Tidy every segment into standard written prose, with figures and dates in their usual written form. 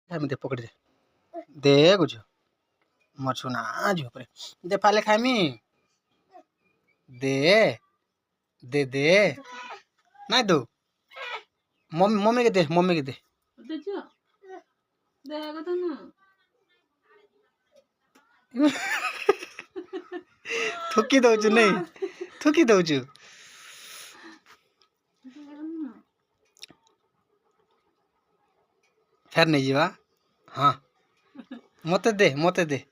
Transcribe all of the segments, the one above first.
আমি দে পকেট দে দে গুজ মোর সোনা ঝুপরে দে ফালে খাইমি দে দে দে নাই দো मम्मी के दे मम्मी के दे थुकी दौचु नहीं थुकी दौचु फेर नहीं जीवा हाँ मते दे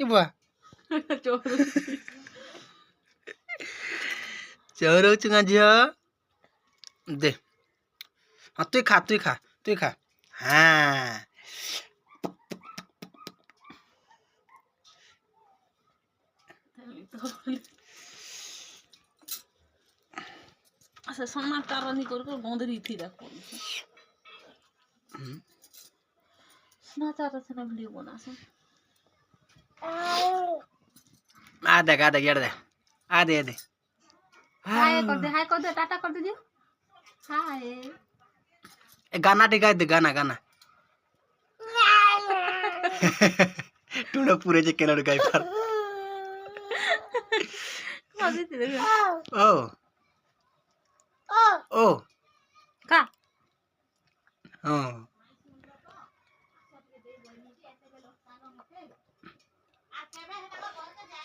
ये बुआ चोरो चुंगा जिया दे हाँ तू खा हाँ अच्छा सोना तारा नहीं कर गोंद रही थी देखो सोना तारा से ना वीडियो बना से आधे यार दे आधे हाय कर दे टाटा कर दे हाय गाना टिका दे गाना टूडा पूरे जे केला गाय पर मजे थे ओ